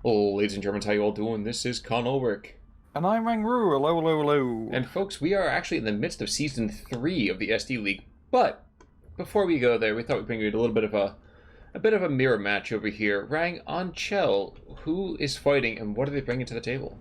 Oh, ladies and Germans, how you all doing? This is Con Ulrich. And I'm Rangru, hello, hello, hello. And folks, we are actually in the midst of Season 3 of the SD League, but before we go there, we thought we'd bring you a little bit of a mirror match over here. Rang, on Tsel, who is fighting and what are they bringing to the table?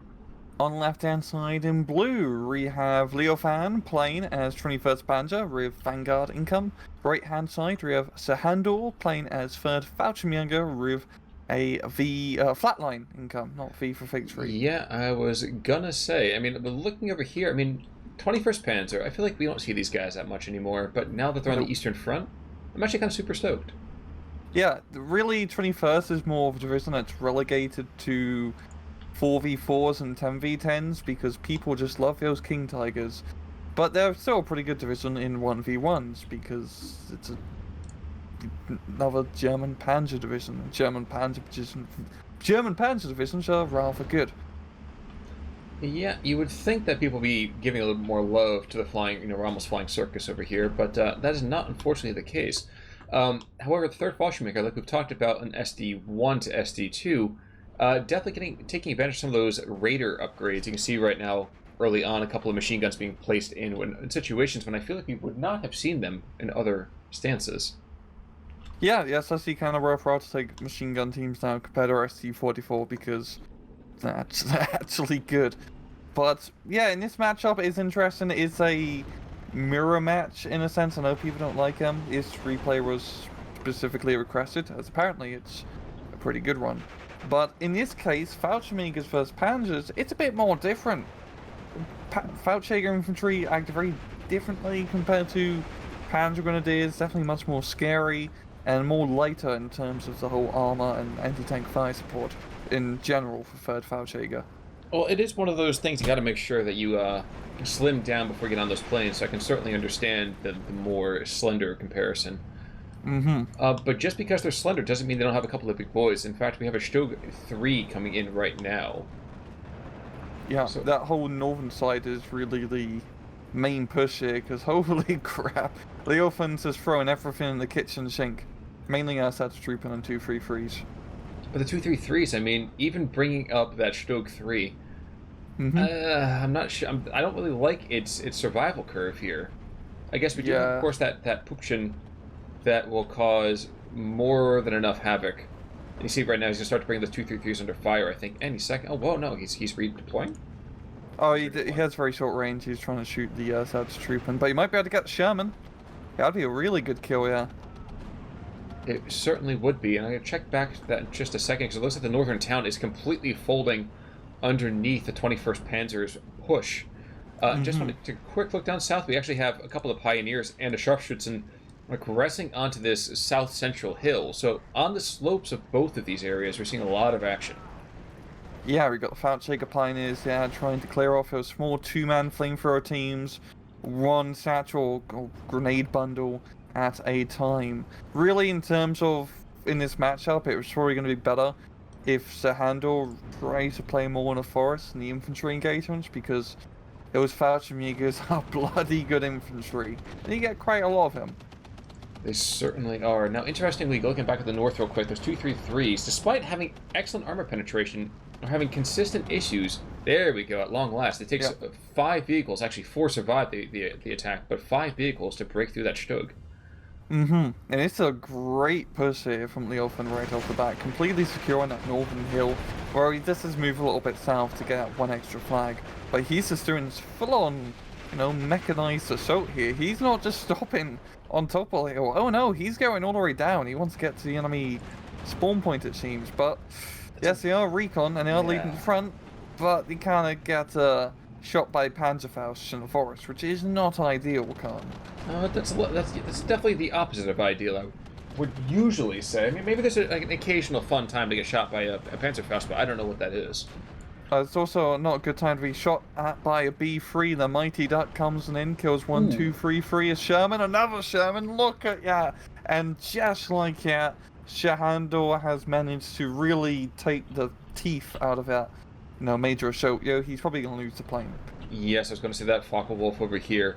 On the left-hand side in blue, we have Leviothan playing as 21st Panzer with Vanguard income. Right-hand side, we have Sehandur playing as 3rd Fallschirm with a Flatline income, not V for victory. Yeah, I was gonna say, looking over here, 21st Panzer, I feel like we don't see these guys that much anymore, but now that they're on the Eastern Front, I'm actually kind of super stoked. Yeah, really 21st is more of a division that's relegated to 4v4s and 10v10s because people just love those King Tigers. But they're still a pretty good division in 1v1s because it's another German Panzer division. German Panzer divisions are rather good. Yeah, you would think that people would be giving a little more love to the flying, we're almost flying circus over here, but that is not unfortunately the case. However, the third Fallschirm, like we've talked about in SD1 to SD2, definitely taking advantage of some of those Raider upgrades. You can see right now, early on, a couple of machine guns being placed in situations when I feel like we would not have seen them in other stances. Yeah, yes, I see kind of worthwhile to take machine gun teams now compared to our ST-44 because that's actually good. But yeah, in this matchup, it's interesting. It's a mirror match in a sense. I know people don't like them. This replay was specifically requested, as apparently it's a pretty good one. But in this case, Fallschirm versus Panzers, it's a bit more different. Fallschirm infantry act very differently compared to Panzer Grenadiers. Definitely much more scary and more lighter in terms of the whole armor and anti-tank fire support in general for 3rd Fallschirm. Well, it is one of those things you got to make sure that you slim down before you get on those planes, so I can certainly understand the more slender comparison. But just because they're slender doesn't mean they don't have a couple of big boys. In fact, we have a Stug 3 coming in right now. Yeah, so that whole northern side is really the main push here, because holy crap, Leviothan's just throwing everything in the kitchen sink. Mainly Assat's trooping on 233s. But the 233s, even bringing up that Stug 3, I'm not sure. I don't really like its survival curve here. I guess we do have, of course, that Pupchen that will cause more than enough havoc. And you see right now he's going to start to bring those 233s under fire, I think, any second. Oh, whoa, no, he's redeploying? Oh, he has very short range. He's trying to shoot the Assat's trooping. But he might be able to get the Sherman. That'd be a really good kill, yeah. It certainly would be, and I'm going to check back that in just a second, because it looks like the northern town is completely folding underneath the 21st Panzer's push. Just wanted to quick look down south. We actually have a couple of pioneers and a sharpshooter resting onto this south-central hill. So on the slopes of both of these areas, we're seeing a lot of action. Yeah, we've got the Fallschirm pioneers, trying to clear off those small two-man flamethrower teams, one satchel or grenade bundle at a time. Really, in terms of in this matchup, it was probably going to be better if Sehandur tried to play more in the forest and the infantry engagements, because those Fallschirm are bloody good infantry, and you get quite a lot of them. They certainly are. Now, interestingly, looking back at the north real quick, those 233s, despite having excellent armor penetration, are having consistent issues. There we go, at long last. It takes 5 vehicles, actually 4 survived the attack, but 5 vehicles to break through that Stug. And it's a great push here from Leviothan right off the bat, completely secure on that northern hill, where he just has moved a little bit south to get that one extra flag. But he's just doing this full-on, mechanized assault here. He's not just stopping on top of the hill. Oh no, he's going all the way down. He wants to get to the enemy spawn point, it seems. But yes, they are recon and they are leading the front, but they kind of get shot by Panzerfaust in the forest, which is not ideal, Khan. That's definitely the opposite of ideal, I would usually say. Maybe there's an occasional fun time to get shot by a Panzerfaust, but I don't know what that is. It's also not a good time to be shot at by a B3. The Mighty Duck comes in, kills 1, 2, 3, 3. A Sherman, another Sherman. Look at that. And just like that, Sehandur has managed to really take the teeth out of that, major assault. He's probably going to lose the plane. Yes, I was going to say that Focke-Wulf over here.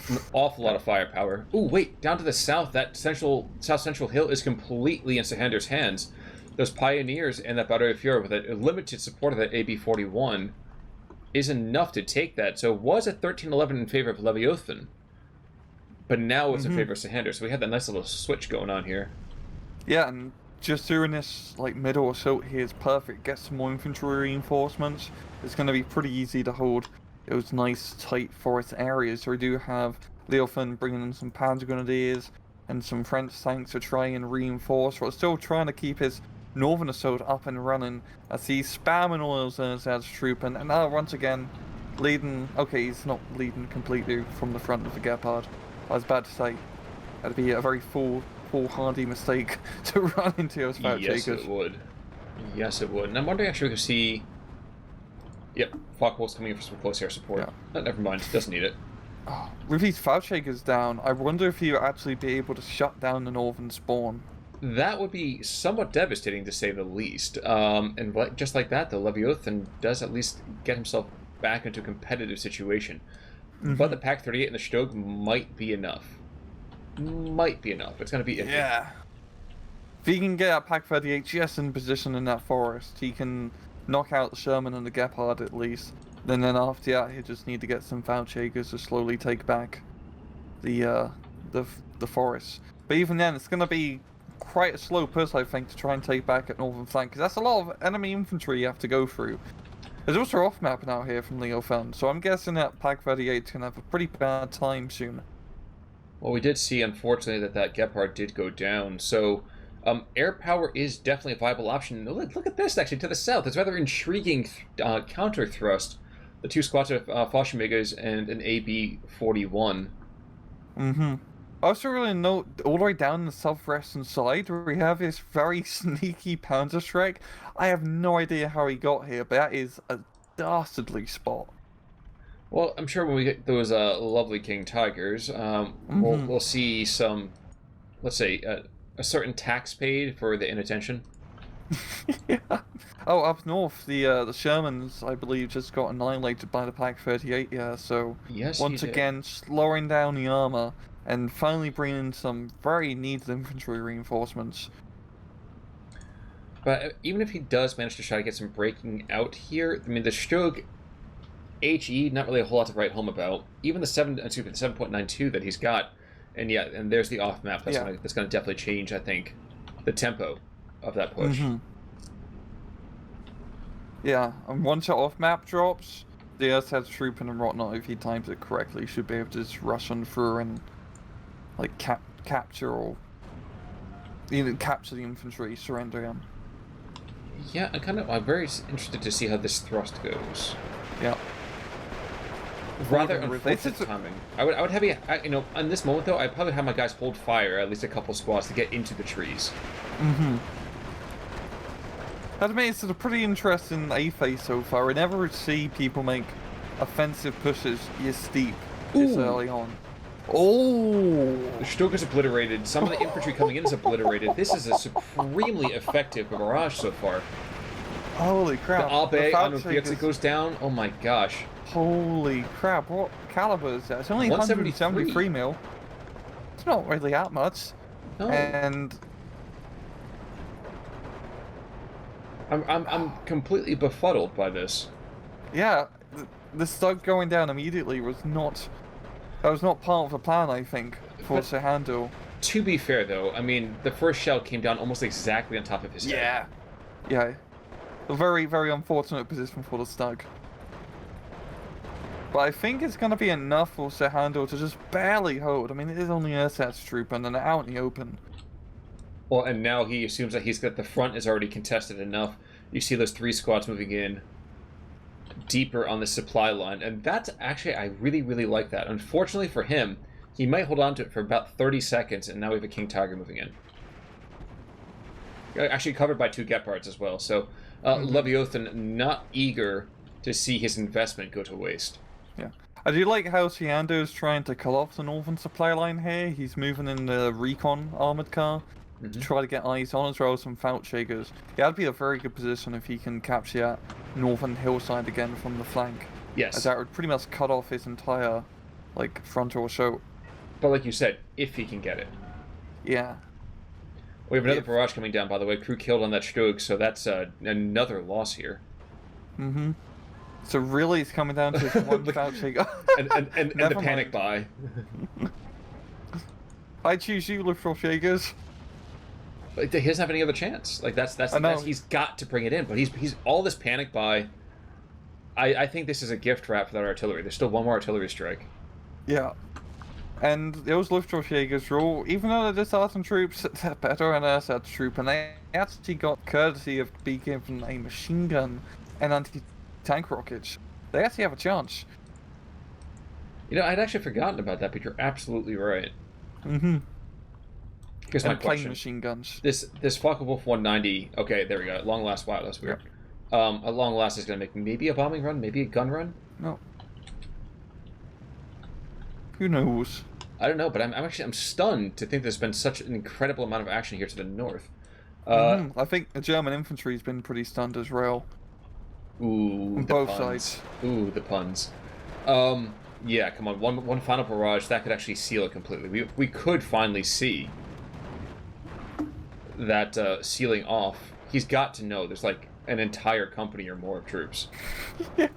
An awful lot of firepower. Ooh, wait, down to the south, that south central hill is completely in Sehandur's hands. those Pioneers and that Battery of Fury with a limited support of that AB-41 is enough to take that. So it was a 13-11 in favor of Leviothan, but now it's in favor of sehandur. So we had that nice little switch going on here. Yeah, and just doing this like middle assault here is perfect. Get some more infantry reinforcements. It's going to be pretty easy to hold those nice tight forest areas. So we do have Leviothan bringing in some Panzer Grenadiers and some French tanks to try and reinforce, while still trying to keep his northern assault up and running as he's spamming all those as troop, and now once again leading. Okay, he's not leading completely from the front of the Gepard. I was about to say that'd be a very foolhardy mistake to run into those Fallschirm. Yes, it would. Yes, it would. And I'm wondering actually if we can see. Yep, Focke-Wulf's coming in for some close air support. Yeah. Oh, never mind, doesn't need it. Oh, with these Fallschirms down, I wonder if he'll actually be able to shut down the northern spawn. That would be somewhat devastating, to say the least. And just like that, the Leviothan does at least get himself back into a competitive situation. But the Pak-38 and the Stug might be enough. Might be enough. It's going to be iffy. Yeah. If he can get that Pak-38 just in position in that forest, he can knock out the Sherman and the Gepard at least. Then after that, he'll just need to get some Fallschirms to slowly take back the forest. But even then, it's going to be quite a slow push, I think, to try and take back at northern flank, because that's a lot of enemy infantry you have to go through. There's also off-map now here from Leviothan, so I'm guessing that Pak-38 can have a pretty bad time soon. Well, we did see, unfortunately, that Gepard did go down, so air power is definitely a viable option. Look at this, actually, to the south. It's a rather intriguing counter-thrust. The two squads of Fallschirmjägers and an AB-41. I also really note all the way down the southwestern side where we have this very sneaky Panzerschreck. I have no idea how he got here, but that is a dastardly spot. Well, I'm sure when we get those lovely King Tigers, we'll see some, let's say, a certain tax paid for the inattention. Yeah. Oh, up north, the Shermans, I believe, just got annihilated by the Pak-38. Yeah, so yes, once again slowing down the armor and finally bringing some very needed infantry reinforcements. But even if he does manage to try to get some breaking out here, I mean, the Stug HE, not really a whole lot to write home about. Even the 7.92 that he's got, and yeah, and there's the off map. That's gonna definitely change, I think, the tempo of that push. Yeah, and once your off map drops, the SS trooping and whatnot, if he times it correctly, should be able to just rush on through and like capture or capture the infantry, surrender them. Yeah, I'm very interested to see how this thrust goes. Yeah. Rather unfortunate timing. I would have on this moment though, I'd probably have my guys hold fire at least a couple squads to get into the trees. I mean, it's a pretty interesting A phase so far. I never see people make offensive pushes this steep this early on. Oh! The Stug is obliterated. Some of the infantry coming in is obliterated. This is a supremely effective barrage so far. Holy crap. The Abe on Piazza goes down. Oh my gosh. Holy crap. What caliber is that? It's only 173 mil. It's not really that much. No. And I'm completely befuddled by this. Yeah, the Stug going down immediately was not part of the plan, I think, for sehandur. To be fair, though, I mean, the first shell came down almost exactly on top of his head. Yeah. A very, very unfortunate position for the Stug. But I think it's going to be enough for sehandur to just barely hold. I mean, it is only SS troop and then out in the open. Well, and now he assumes that the front is already contested enough. You see those three squads moving in deeper on the supply line, and that's actually, I really, really like that. Unfortunately for him, he might hold on to it for about 30 seconds, and now we have a King Tiger moving in. Actually covered by two Gepards as well, so Leviothan not eager to see his investment go to waste. Yeah. I do like how sehandur is trying to cut off the northern supply line here. He's moving in the recon armored car to try to get eyes on as well as some Fallschirms. Yeah, that'd be a very good position if he can capture that northern hillside again from the flank. Yes. As that would pretty much cut off his entire, frontal assault. But like you said, if he can get it. Yeah. We have another barrage coming down, by the way. Crew killed on that Stug, so that's another loss here. Mm-hmm. So really, it's coming down to one Fallschirm. and the panic buy. I choose you, Luftwaffenjägers. But he doesn't have any other chance. Like that's he's got to bring it in. But he's all this panic buy. I think this is a gift wrap for that artillery. There's still one more artillery strike. Yeah. And those Luftwaffenjägers rule, even though they're disarmed troops, they're better than an SS troop, and they actually got courtesy of being given a machine gun and anti-tank rockets. They actually have a chance. You know, I'd actually forgotten about that, but you're absolutely right. Mm-hmm. Here's my plain question. Machine guns. This Focke-Wulf 190. Okay, there we go. At long last, wow, that's weird. Yep. At long last is going to make maybe a bombing run, maybe a gun run. No. Who knows? I don't know, but I'm stunned to think there's been such an incredible amount of action here to the north. I think the German infantry's been pretty stunned as well. Ooh, on both sides. Ooh, the puns. Yeah, come on, one final barrage that could actually seal it completely. We could finally see that sealing off. He's got to know there's like an entire company or more of troops. Yeah.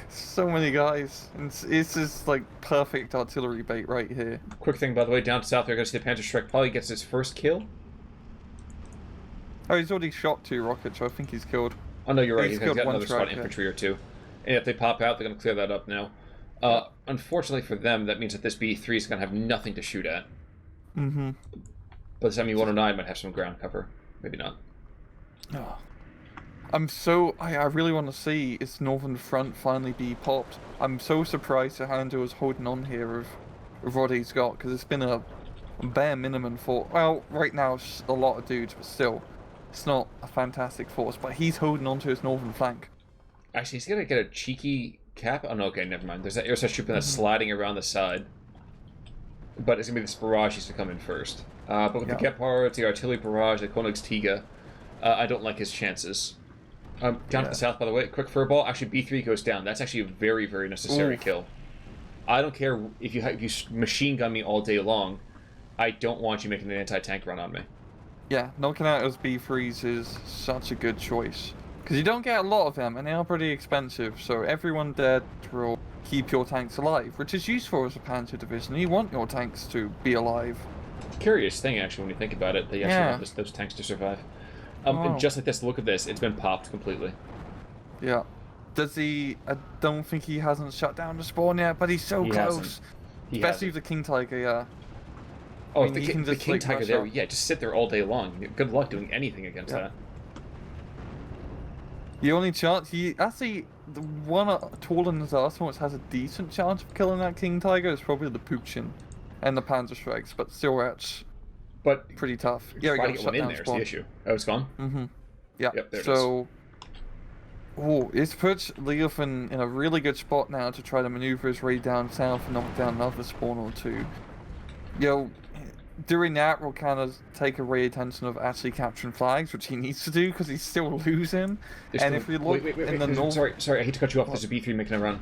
So many guys. It's just like perfect artillery bait right here. Quick thing, by the way, down to south, we're going to see the Panzer Strike probably gets his first kill. Oh, he's already shot 2 rockets, so I think he's killed. Oh, no, you're right. He's got one another squad infantry or 2. And if they pop out, they're going to clear that up now. Unfortunately for them, that means that this B3 is going to have nothing to shoot at. Mm-hmm. But this ME-109 might have some ground cover. Maybe not. Oh. I really want to see its northern front finally be popped. I'm so surprised sehandur is holding on here of what he's got, because it's been a bare minimum for, well, right now it's a lot of dudes, but still, it's not a fantastic force, but he's holding on to his northern flank. Actually, he's going to get a cheeky cap. Oh, no, okay, never mind. There's that air troop that's sliding around the side. But it's going to be this barrage needs to come in first. But with the Gepards, the artillery barrage, the Königstiger, I don't like his chances. Down to the south, by the way, quick furball. Actually, B3 goes down. That's actually a very, very necessary kill. I don't care if you machine gun me all day long. I don't want you making an anti-tank run on me. Yeah, knocking out those B3s is such a good choice. Because you don't get a lot of them, and they are pretty expensive, so everyone there will keep your tanks alive, which is useful as a Panzer division. You want your tanks to be alive. Curious thing, actually, when you think about it, that you actually want those tanks to survive. And just like this, look at this. It's been popped completely. Yeah. Does he... I don't think he hasn't shut down the spawn yet, but he's so close. Especially with the King Tiger, yeah. Oh, I mean, the King Tiger there, just sit there all day long. Good luck doing anything against that. The only chance, actually, the one taller than his arsenal which has a decent chance of killing that King Tiger is probably the Puchin and the Panzer Strikes, but still that's pretty tough. Yeah, we got to shut down there's the issue. Oh, it's gone? Mm-hmm. Yeah, yep, there so... It's put Leviothan in a really good spot now to try to maneuver his way down south and knock down another spawn or 2. Doing that will kind of take away attention of actually capturing flags, which he needs to do because he's still losing. And if we look in the north... Sorry, I hate to cut you off. There's a B3 making a run.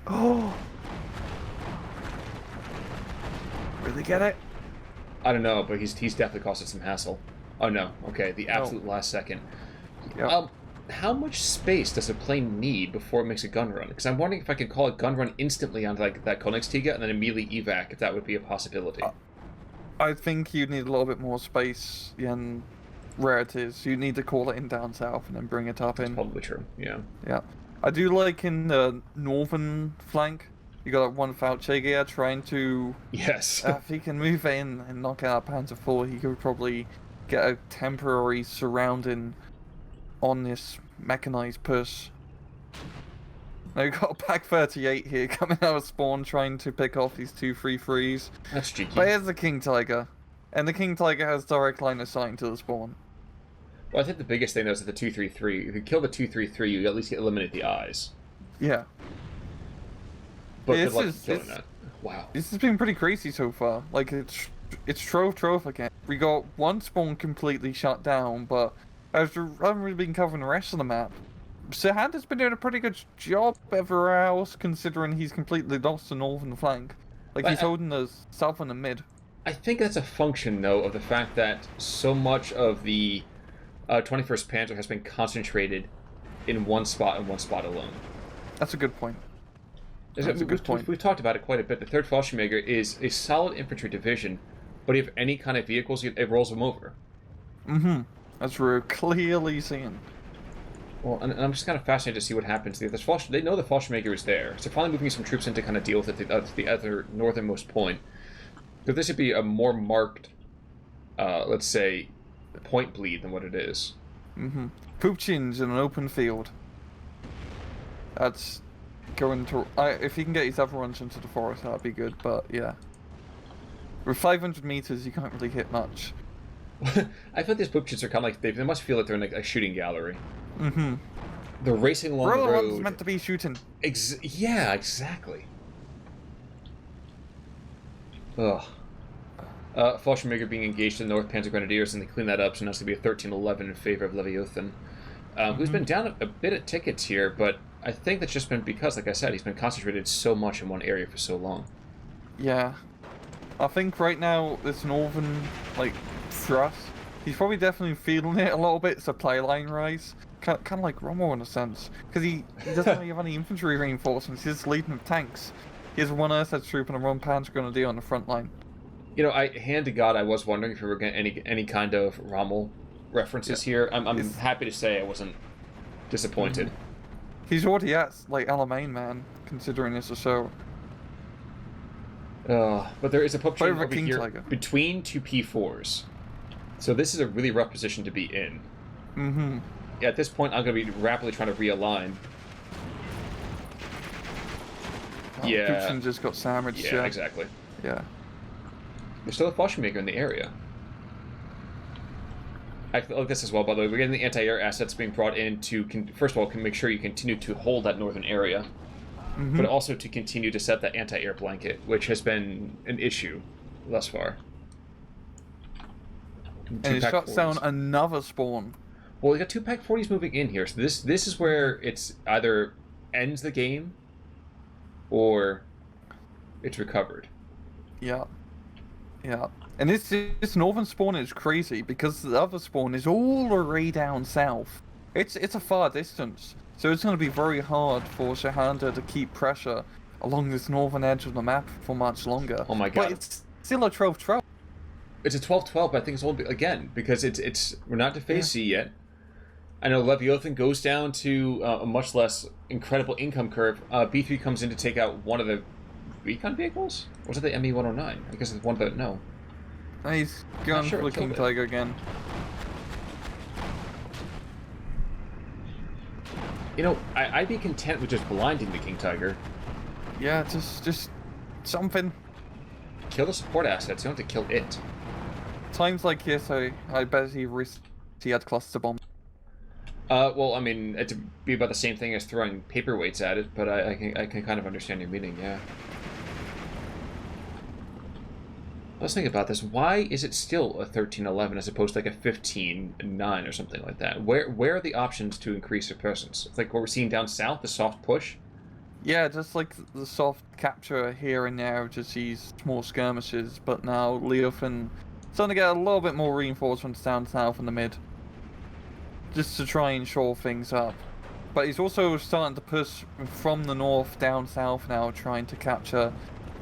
Oh! Really get it? I don't know, but he's definitely caused us some hassle. Oh no, okay, the absolute last second. Yep. How much space does a plane need before it makes a gun run? Because I'm wondering if I could call a gun run instantly onto like that Königstiger and then immediately evac, if that would be a possibility. I think you'd need a little bit more space than where it is. You need to call it in down south and then bring it up in. That's probably true, yeah. Yeah. I do like in the northern flank, you got one Fallschirm trying to... Yes. If he can move in and knock out Panzer IV, he could probably get a temporary surrounding on this mechanized push. Now we've got a Pack 38 here coming out of spawn trying to pick off these 2 3-3s. That's cheeky. But here's the King Tiger. And the King Tiger has direct line of sight to the spawn. Well, I think the biggest thing though is that the 2-3-3, if you kill the 2-3-3, you at least eliminate the eyes. Yeah. But good luck killing that. Wow. This has been pretty crazy so far. Like, it's Trove again. We got one spawn completely shut down, but I haven't really been covering the rest of the map. Sehandur's been doing a pretty good job everywhere else, considering he's completely lost the northern flank. Like, he's holding the south and the mid. I think that's a function, though, of the fact that so much of the 21st Panzer has been concentrated in one spot and one spot alone. That's a good point. That's a good point. We've talked about it quite a bit. The 3rd Fallschirmjäger is a solid infantry division, but if any kind of vehicles, it rolls them over. That's what we're clearly seeing. Well, and I'm just kind of fascinated to see what happens. They know the Fallschirmjäger is there, so finally moving some troops in to kind of deal with it at the other northernmost point. But this would be a more marked, let's say, point bleed than what it is. Putin's in an open field. That's going to... if he can get his other runs into the forest, that'd be good, but yeah. With 500 meters, you can't really hit much. I feel these Pupchins are kind of like... They must feel like they're in like a shooting gallery. They're racing along the road. One's meant to be shooting. Yeah, exactly. Ugh. Fallschirmjäger being engaged in the North Panzer Grenadiers, and they clean that up, so now it's going to be a 13-11 in favor of Leviothan. Who's been down a bit at tickets here, but I think that's just been because, like I said, he's been concentrated so much in one area for so long. Yeah. I think right now, this northern, thrust, he's probably definitely feeling it a little bit, supply line rise. Kind of like Rommel in a sense. Because he doesn't really have any infantry reinforcements, he's just leading with tanks. He has one Earthhead troop and a one Panzer Grenadier on the front line. You know, hand to God, I was wondering if we were getting any kind of Rommel references here. I'm happy to say I wasn't disappointed. He's already at, Alamein, man, considering this a show. But there is a Pup chain over here Tiger. between two P4s. So this is a really rough position to be in. Yeah, at this point, I'm going to be rapidly trying to realign. Yeah. Putin just got sandwiched. Yeah, exactly. Yeah. There's still a Fallschirmjäger in the area. I like this as well, by the way. We're getting the anti-air assets being brought in to, first of all, can make sure you continue to hold that northern area, but also to continue to set that anti-air blanket, which has been an issue thus far. And he shuts down another spawn. Well, we got 2 Pack 40s moving in here, so this is where it's either ends the game or it's recovered. Yeah. Yeah. And this northern spawn is crazy because the other spawn is all the way down south. It's a far distance, so it's going to be very hard for sehandur to keep pressure along this northern edge of the map for much longer. Oh my god! But it's still a 12-12. It's a 12-12, but I think it's only again because it's we're not to phase C yet. I know Leviothan goes down to a much less incredible income curve. B3 comes in to take out one of the recon vehicles. Or was it the ME-109? I guess it's one of the no. He's going for the King Tiger again. You know, I'd be content with just blinding the King Tiger. Yeah, just something. Kill the support assets. You don't have to kill it. Times like this, I bet he had cluster bombs. Well, I mean, it'd be about the same thing as throwing paperweights at it, but I can kind of understand your meaning, yeah. I was thinking about this. Why is it still a 13-11 as opposed to like a 15-9 or something like that? Where are the options to increase your presence? It's like what we're seeing down south, the soft push? Yeah, just like the soft capture here and there, just these small skirmishes, but now Leviothan starting to get a little bit more reinforcements down south in the mid. Just to try and shore things up. But he's also starting to push from the north down south now, trying to capture,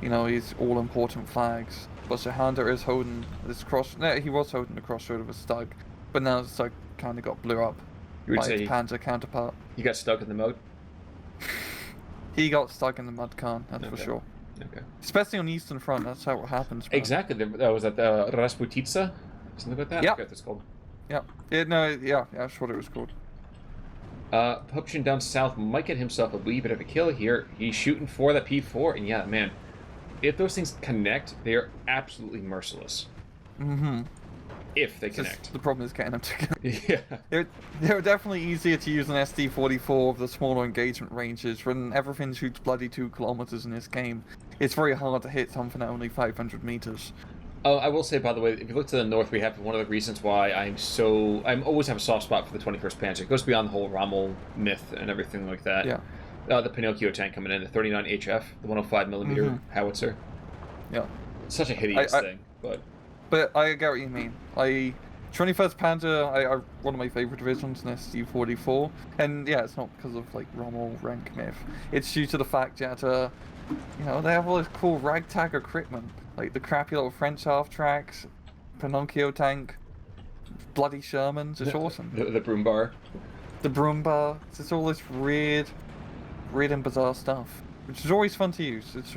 his all-important flags. But sehandur is holding this cross... No, he was holding the crossroad of a Stug, but now the Stug kind of got blew up by his Panzer counterpart. He got stuck in the mud? He got stuck in the mud, Khan, that's for sure. Okay. Especially on the Eastern Front, that's how it happens. Bro. Exactly. That was at the Rasputitsa? Something like that? Yeah. I forget what it's called. Yeah, that's what it was called. Pupchin down south might get himself a wee bit of a kill here. He's shooting for that P4, and yeah, man, if those things connect, they are absolutely merciless. If they connect. The problem is getting them together. Yeah. They're definitely easier to use an SD-44 of the smaller engagement ranges when everything shoots bloody 2 kilometers in this game. It's very hard to hit something at only 500 meters. Oh, I will say, by the way, if you look to the north, we have one of the reasons why I'm always have a soft spot for the 21st Panzer. It goes beyond the whole Rommel myth and everything like that. Yeah. The Pinocchio tank coming in, the 39 HF, the 105mm howitzer. Yeah. Such a hideous thing. But I get what you mean. 21st Panzer, one of my favorite divisions in SC-44, and yeah, it's not because of like Rommel rank myth. It's due to the fact that you know, they have all this cool ragtag equipment, like the crappy little French half tracks, Pinocchio tank, bloody Shermans. It's awesome. The broom bar. The broom bar. It's all this weird and bizarre stuff, which is always fun to use. It's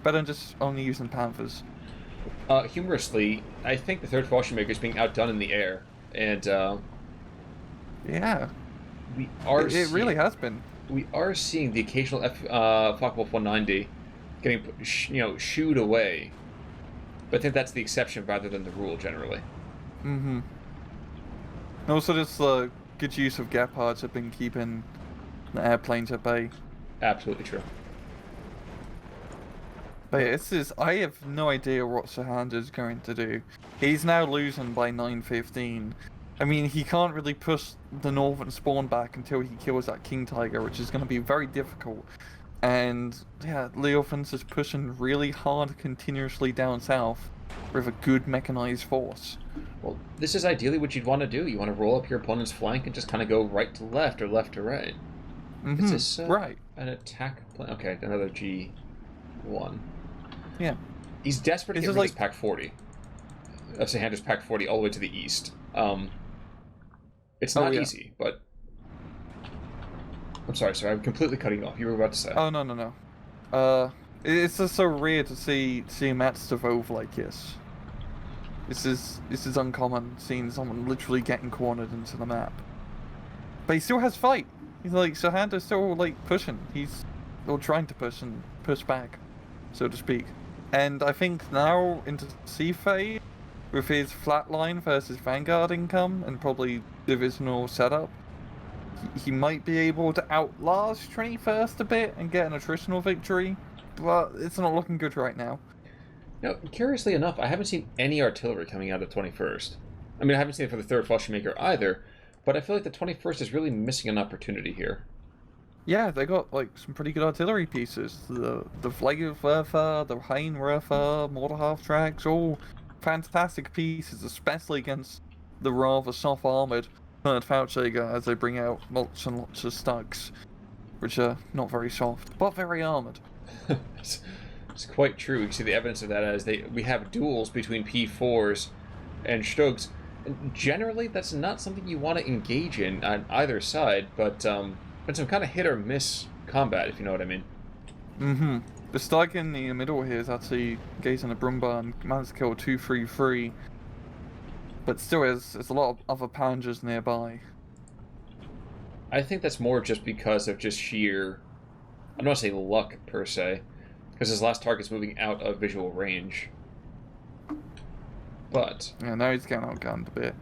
better than just only using Panthers. Humorously, I think the third Fallschirmjäger is being outdone in the air, and yeah, we are. It really has been. We are seeing the occasional Focke-Wulf 190 getting, shooed away, but I think that's the exception rather than the rule generally. Mm-hmm. And also, just good use of Gepards have been keeping the airplanes at bay. Absolutely true. But yeah, I have no idea what Sehandur's going to do. He's now losing by 915. I mean, he can't really push the northern spawn back until he kills that King Tiger, which is going to be very difficult. And yeah, Leviothan's just pushing really hard continuously down south with a good mechanized force. Well, this is ideally what you'd want to do. You want to roll up your opponent's flank and just kind of go right to left or left to right. Mm-hmm. Is this right. an attack plan? Okay, another G1. Yeah. He's desperate to get rid of his Pack 40. Sehandur's Pack 40 all the way to the east. It's not easy, but... I'm sorry, I'm completely cutting you off. You were about to say. Oh, no. It's just so rare to see maps evolve like this. This is uncommon, seeing someone literally getting cornered into the map. But he still has fight. He's like, Sehandur's still like pushing. He's still trying to push and push back, so to speak. And I think now into C phase, with his flatline versus Vanguard income and probably divisional setup, he might be able to outlast 21st a bit and get an attritional victory, but it's not looking good right now. Now, curiously enough, I haven't seen any artillery coming out of 21st. I mean, I haven't seen it for the third Fallschirmjäger either, but I feel like the 21st is really missing an opportunity here. Yeah, they got like some pretty good artillery pieces. The Leviothan, the Heinwerfer, mortar half tracks, all fantastic pieces, especially against the rather soft armored third Fallschirmjäger as they bring out lots and lots of stugs, which are not very soft, but very armored. It's quite true. You see the evidence of that as we have duels between P4s and Stugs. And generally, that's not something you want to engage in on either side, but some kind of hit or miss combat, if you know what I mean. Mm-hmm. The Stug in the middle here is actually engaging a Brumba and managed to kill 233, but still there's a lot of other Panzers nearby. I think that's more just because of just sheer, I don't want to say luck per se, because his last target's moving out of visual range. But yeah, now he's getting outgunned a bit.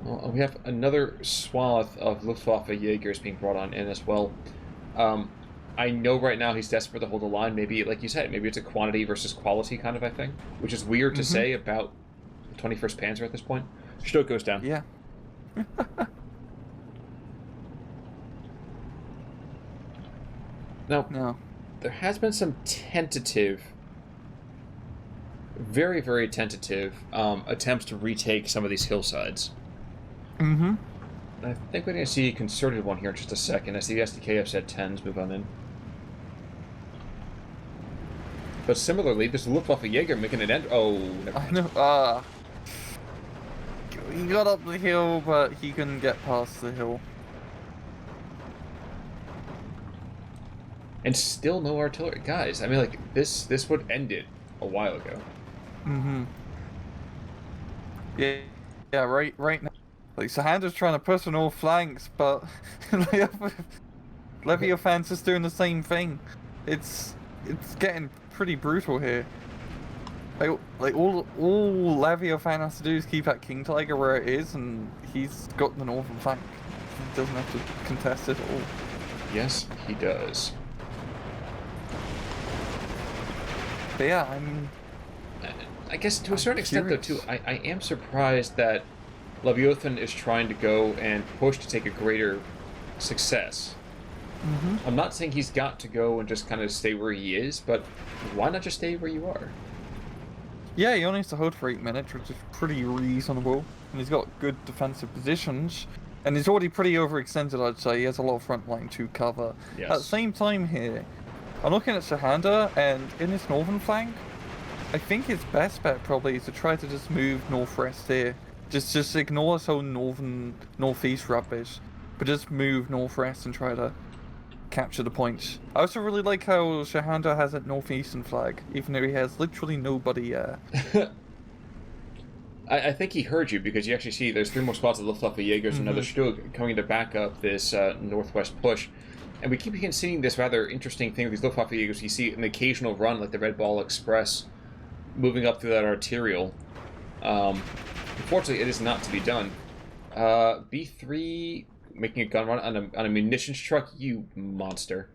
Well, we have another swath of Luftwaffe Jaegers being brought on in as well. I know right now he's desperate to hold the line. Maybe, like you said, maybe it's a quantity versus quality kind of a thing, which is weird to say about the 21st Panzer at this point. Stuck goes down. Yeah. Now, no. There has been some tentative, very, very tentative attempts to retake some of these hillsides. Mm-hmm. I think we're going to see a concerted one here in just a second as the SDKF said 10s move on in. But similarly, this Luftwaffe Jaeger making an end. Oh, never mind. I know. He got up the hill, but he couldn't get past the hill. And still no artillery. Guys, I mean, like, this would end it a while ago. Mm-hmm. Yeah, right now. Like, Sehandur's trying to push on all flanks, but Leviothan's just doing the same thing. It's getting pretty brutal here. Like all Leviothan has to do is keep that King Tiger where it is, and he's got the northern flank. He doesn't have to contest it at all. Yes, he does. But yeah, I mean, I guess to a certain extent, though, too, I am surprised that Leviothan is trying to go and push to take a greater success. Mm-hmm. I'm not saying he's got to go and just kind of stay where he is, but why not just stay where you are? Yeah, he only has to hold for 8 minutes, which is pretty reasonable. And he's got good defensive positions. And he's already pretty overextended, I'd say. He has a lot of front line to cover. Yes. At the same time here, I'm looking at sehandur, and in this northern flank, I think his best bet probably is to try to just move northwest here. Just ignore this whole northeast rubbish, but just move northwest and try to capture the points. I also really like how sehandur has that northeastern flag, even though he has literally nobody I think he heard you, because you actually see there's 3 more spots of Luftwaffe Jaegers and another Stug coming to back up this northwest push. And we keep seeing this rather interesting thing with these Luftwaffe Jaegers. You see an occasional run, like the Red Ball Express, moving up through that arterial. Unfortunately, it is not to be done. B3 making a gun run on a munitions truck, you monster.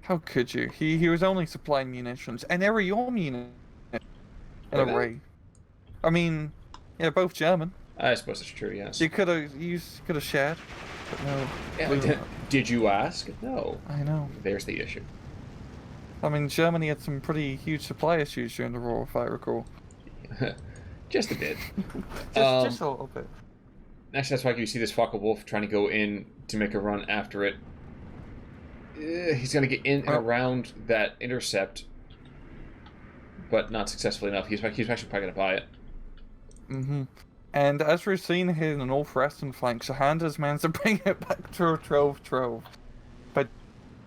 How could you? He was only supplying munitions, and they were your munitions in a way. I mean, yeah, both German. I suppose it's true, yes. You could have shared, but no. Yeah, did you ask? No. I know. There's the issue. I mean, Germany had some pretty huge supply issues during the war, if I recall. Just a bit. just a little bit. Actually, that's why you see this Focke-Wulf trying to go in to make a run after it. He's going to get in and around that intercept, but not successfully enough. He's actually probably going to buy it. Mm-hmm. And as we're seeing here in the northwestern flank, sehandur's managed to bring it back to 12-12. But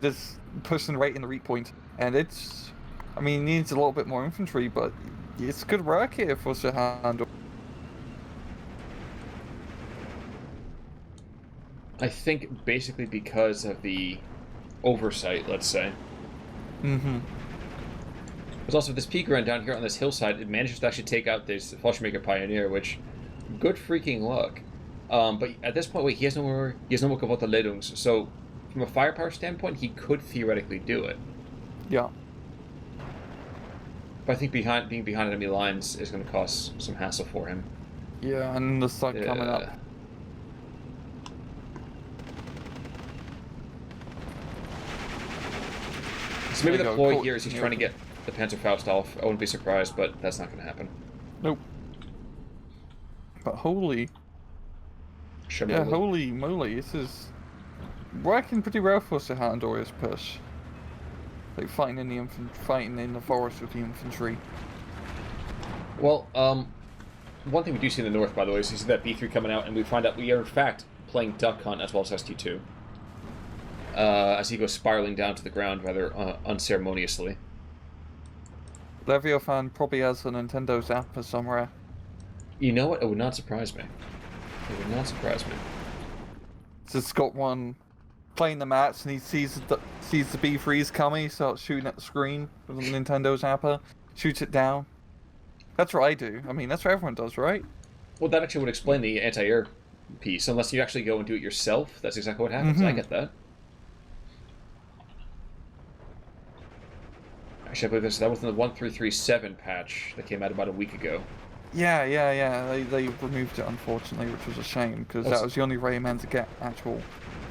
just pushing right in the reap point. And it's... I mean, he needs a little bit more infantry, but it's good work here for sehandur. I think basically because of the oversight, let's say. Mm-hmm. There's also this peak run down here on this hillside. It manages to actually take out this Fallschirmjäger Pioneer, which, good freaking luck. But at this point, wait, he has no more Kabuta Ledungs. So, from a firepower standpoint, he could theoretically do it. Yeah. But I think being behind enemy lines is going to cause some hassle for him. Yeah, and the sun coming up. So maybe the ploy here is he's trying to get the Panzerfaust off. I wouldn't be surprised, but that's not going to happen. Nope. But holy... Yeah, holy moly, this is working pretty well for sehandur's push. Like fighting in the forest with the infantry. Well, one thing we do see in the north, by the way, is you see that B3 coming out, and we find out we are in fact playing Duck Hunt as well as ST2. As he goes spiraling down to the ground rather unceremoniously. Leviothan probably has a Nintendo Zapper somewhere. You know what? It would not surprise me. It would not surprise me. Just got one playing the mats, and he sees the B3s coming. He starts shooting at the screen with a Nintendo Zapper, shoots it down. That's what I do. I mean, that's what everyone does, right? Well, that actually would explain the anti-air piece. Unless you actually go and do it yourself, that's exactly what happens. I get that. Actually, I believe that was in the 1337 patch that came out about a week ago. Yeah. They removed it, unfortunately, which was a shame, because that was the only way man to get actual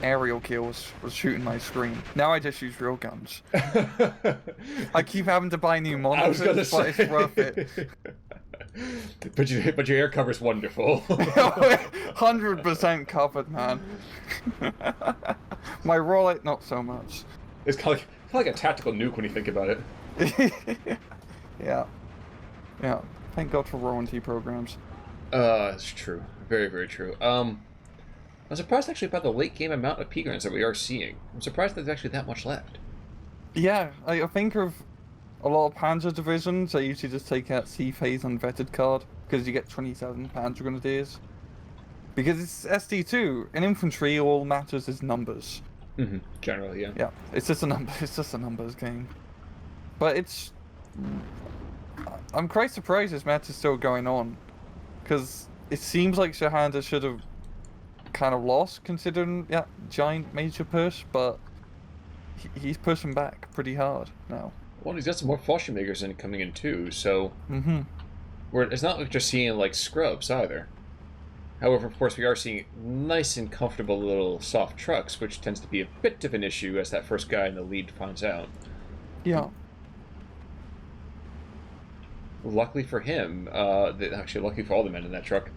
aerial kills, was shooting my screen. Now I just use real guns. I keep having to buy new monitors, but it's worth it. But your air cover's wonderful. 100% covered, man. My rollout, not so much. It's kind of like a tactical nuke when you think about it. Yeah. Thank God for warranty programs. It's true. Very, very true. I'm surprised actually about the late game amount of P-grants that we are seeing. I'm surprised there's actually that much left. Yeah, I think of a lot of Panzer divisions, I usually just take out C-Phase unvetted card, because you get 27 Panzer Grenadiers. Because it's SD2, in infantry all matters is numbers. Mm-hmm. Generally, yeah. Yeah, it's just a numbers game. But it's... I'm quite surprised this match is still going on, because it seems like sehandur should have kind of lost, considering giant major push, but he's pushing back pretty hard now. Well, he's got some more Fallschirmjägers coming in too, so it's not like just seeing like scrubs either. However, of course, we are seeing nice and comfortable little soft trucks, which tends to be a bit of an issue as that first guy in the lead finds out. Yeah. Luckily for him, actually luckily for all the men in that truck,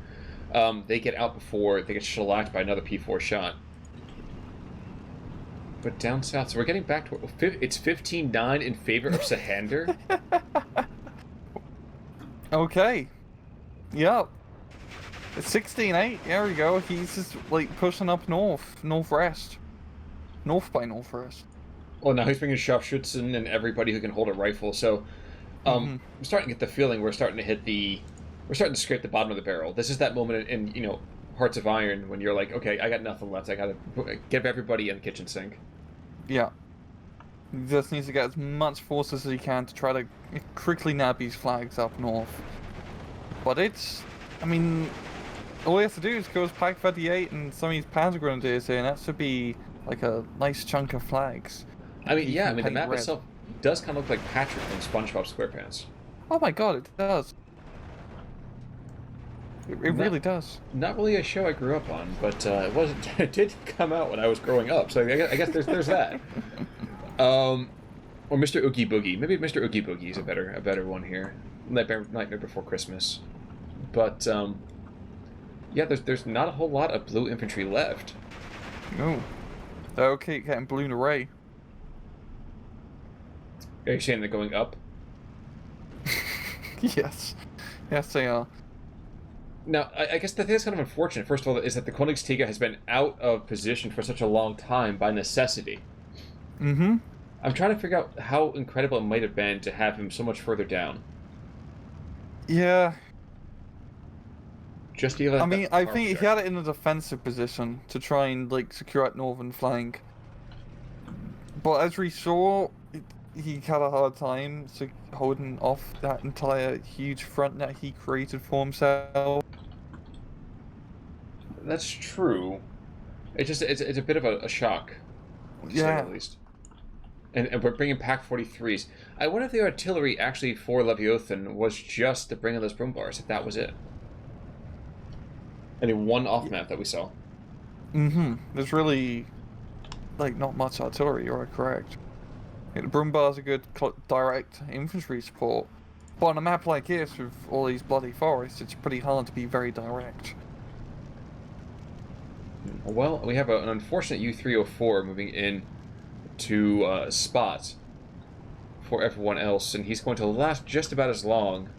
they get out before they get shellacked by another P4 shot. But down south, so we're getting back to it's 15-9 in favor of sehandur. Okay. Yep. It's 16-8. There we go. He's just like pushing up northwest. North by northwest. Well, now he's bringing Scharfschützen and everybody who can hold a rifle. So, I'm starting to get the feeling we're starting to scrape the bottom of the barrel. This is that moment in Hearts of Iron when you're like, okay, I got nothing left. I gotta get everybody in the kitchen sink. Yeah. He just needs to get as much forces as he can to try to quickly nab these flags up north. But I mean, all he has to do is go with Pack 38 and some of these Panzer Grenadiers here, and that should be like a nice chunk of flags. I mean, yeah, the map itself does kind of look like Patrick from SpongeBob SquarePants. Oh my god, it does. It really does. Not really a show I grew up on, but it wasn't. It did come out when I was growing up, so I guess there's that. Or Mr. Oogie Boogie. Maybe Mr. Oogie Boogie is a better one here. Nightmare Before Christmas. But yeah, there's not a whole lot of blue infantry left. No. They're okay getting balloon array. Are you saying they're going up? Yes. Yes, they are. Now, I guess the thing that's kind of unfortunate, first of all, is that the Königstiger has been out of position for such a long time by necessity. Mm-hmm. I'm trying to figure out how incredible it might have been to have him so much further down. Yeah. Just to give I mean, I think he had it in a defensive position to try and, like, secure that northern flank. But as we saw, he had a hard time holding off that entire huge front that he created for himself. That's true. It's a bit of a shock, to say the least. And we're bringing Pack 43s. I wonder if the artillery actually for Leviothan was just to bring in those broom bars, if that was it. Any one off map that we saw. Mm-hmm. There's really, like, not much artillery, you're correct. The broom bars are good direct infantry support. But on a map like this, with all these bloody forests, it's pretty hard to be very direct. Well, we have an unfortunate U-304 moving in to spot for everyone else, and he's going to last just about as long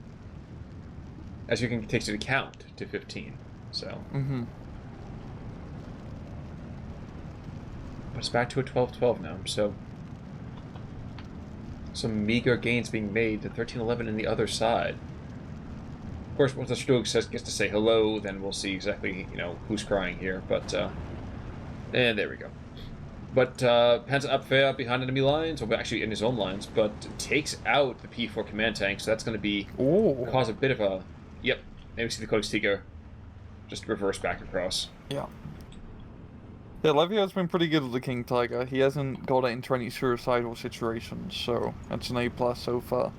as you can take into account to 15. So. Mm-hmm. But it's back to a 12-12 now, so some meager gains being made to 13-11 in the other side. Of course, once the Stug gets to say hello, then we'll see exactly, who's crying here. But, and there we go. But Panzerabwehr behind enemy lines, or actually in his own lines, but takes out the P4 command tank, so that's going to be cause a bit of a, yep, maybe see the Königstiger just reverse back across. Yeah. Yeah, Levio's been pretty good with the King Tiger. He hasn't got into any suicidal situations, so that's an A+ so far.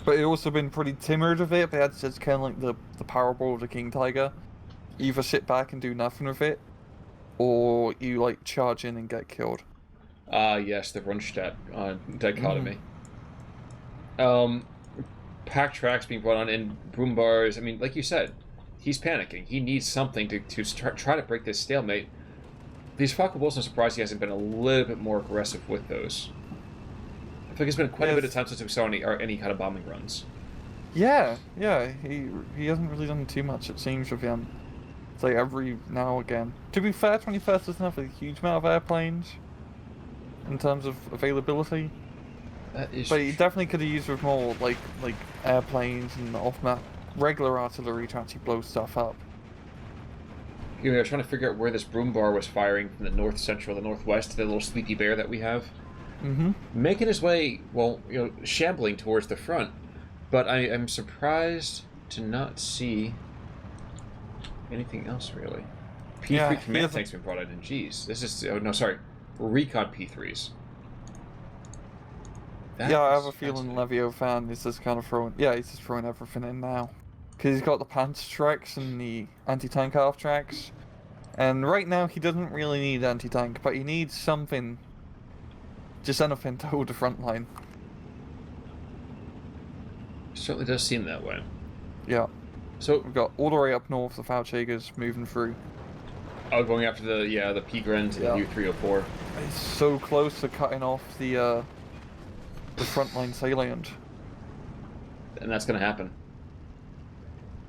But he's also been pretty timid of it, but that's just kind of like the parable of the King Tiger. You either sit back and do nothing with it, or you, like, charge in and get killed. Yes, the Rundstedt dichotomy. Pack tracks being brought on in broom bars. I mean, like you said, he's panicking. He needs something to try to break this stalemate. These Falcon Wolves, I'm surprised he hasn't been a little bit more aggressive with those. I feel like it's been quite a bit of time since we saw any kind of bombing runs. Yeah, he hasn't really done too much, it seems, with him. It's like every now and again. To be fair, 21st doesn't have a huge amount of airplanes in terms of availability. That is but he definitely could have used with more like airplanes and off-map regular artillery to actually blow stuff up. I was trying to figure out where this broom bar was firing from the north central, the northwest, the little sleepy bear that we have. Mm-hmm. Making his way, shambling towards the front. But I am surprised to not see anything else, really. P3 command tanks been brought in, and geez. This is... Oh, no, sorry. Recon P3s. I have a feeling Leviothan is just kind of throwing... Yeah, he's just throwing everything in now. because he's got the Panzer tracks and the anti-tank half tracks. And right now he doesn't really need anti-tank, but he needs something, just anything to hold the front line. Certainly does seem that way. Yeah. So we've got all the way up north the Fallschirmers moving through. Oh, going after the P-Grens and the U-304. It's so close to cutting off the frontline salient. And that's going to happen.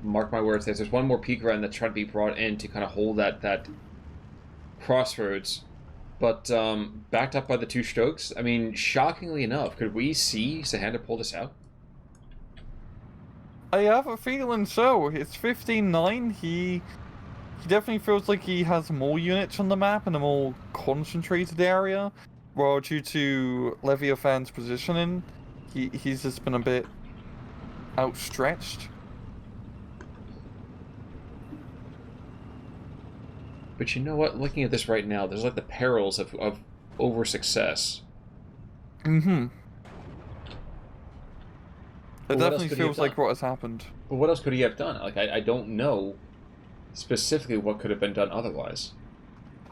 Mark my words, there's one more P-Gren that's trying to be brought in to kind of hold that crossroads. But backed up by the two Stokes, I mean, shockingly enough, could we see sehandur pull this out? I have a feeling so. It's 15-9. He definitely feels like he has more units on the map in a more concentrated area. While due to Leviothan's positioning, he's just been a bit outstretched. But you know what? Looking at this right now, there's like the perils of over success. Mm-hmm. It Well, definitely feels like what has happened. But what else could he have done? Like, I don't know specifically what could have been done otherwise.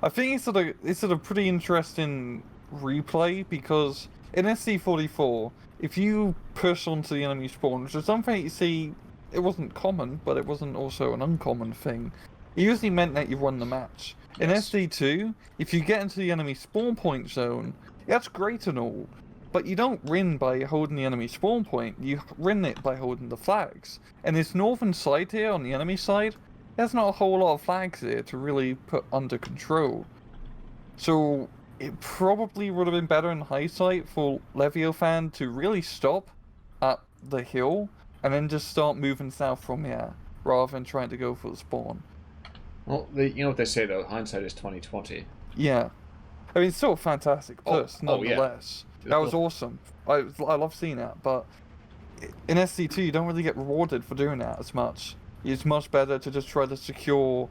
I think it's a pretty interesting replay, because in SC-44, if you push onto the enemy spawn, which is something you see, it wasn't common, but it wasn't also an uncommon thing. It usually meant that you won the match. In SD2, if you get into the enemy spawn point zone, that's great and all, but you don't win by holding the enemy spawn point, you win it by holding the flags. And this northern side here, on the enemy side, there's not a whole lot of flags here to really put under control. So it probably would have been better in hindsight for Leviothan to really stop at the hill, and then just start moving south from here, rather than trying to go for the spawn. Well, you know what they say though, hindsight is 20/20. Yeah, I mean, it's still a fantastic push, nonetheless. Yeah. That was awesome. I love seeing that, but in SC2 you don't really get rewarded for doing that as much. It's much better to just try to secure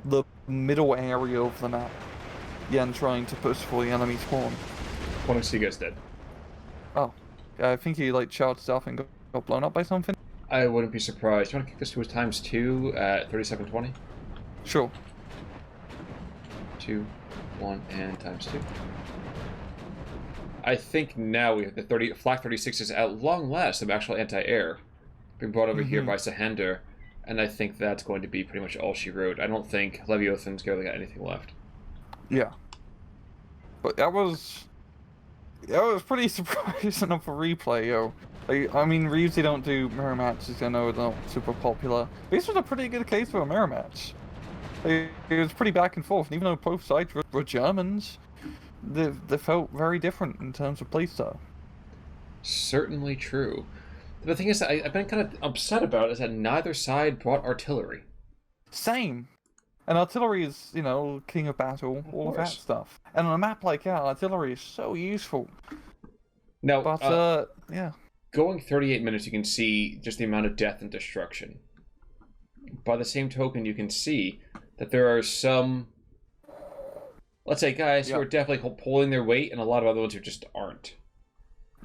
the middle area of the map, than trying to push for the enemy spawn. One of you guys dead. Oh, yeah, I think he like charged up and got blown up by something. I wouldn't be surprised. Do you want to kick this to his _2 at 3720? Sure. 2, 1, and ×2. I think now we have the Flak 36s at long last of actual anti-air being brought over here by sehandur, and I think that's going to be pretty much all she wrote. I don't think Leviothan's really got anything left. Yeah. But that was pretty surprising of a replay, yo. Like, I mean, we usually don't do mirror matches, I know they're not super popular. This was a pretty good case for a mirror match. It was pretty back and forth, and even though both sides were Germans, they felt very different in terms of playstyle. Certainly true. The thing is, I've been kind of upset about is that neither side brought artillery. Same. And artillery is, you know, king of battle, all of that stuff. And on a map like that, artillery is so useful. Now, but, yeah. Going 38 minutes, you can see just the amount of death and destruction. By the same token, you can see that there are some, let's say, guys who are definitely pulling their weight, and a lot of other ones who just aren't.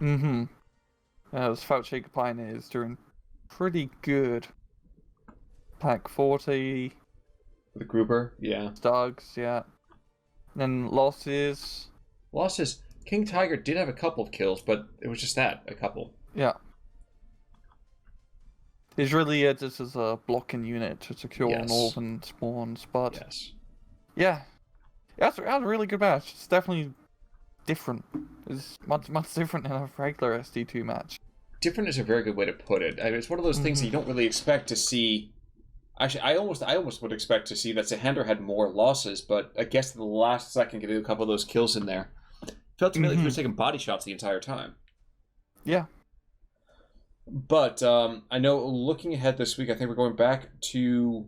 Mm-hmm. Those Fallschirm Pioneers doing pretty good. Pack 40. The Gruber, yeah. Dogs, yeah. And losses. Losses. King Tiger did have a couple of kills, but it was just that, a couple. Yeah. He's really just as a blocking unit to secure northern spawns, but yeah, that's a really good match. It's definitely different. It's much different than a regular SD2 match. Different is a very good way to put it. I mean, it's one of those things that you don't really expect to see. Actually, I almost would expect to see that sehandur had more losses, but I guess at the last second getting a couple of those kills in there. Felt to me like he was taking body shots the entire time. Yeah. But I know looking ahead this week, I think we're going back to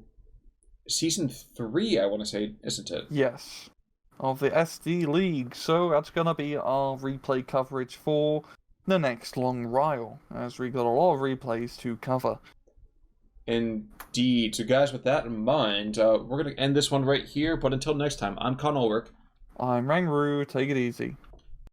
Season 3, I want to say, isn't it? Yes. Of the SD League. So that's going to be our replay coverage for the next long while, as we got a lot of replays to cover. Indeed. So guys, with that in mind, we're going to end this one right here. But until next time, I'm Con Ulrich. I'm Rangru. Take it easy.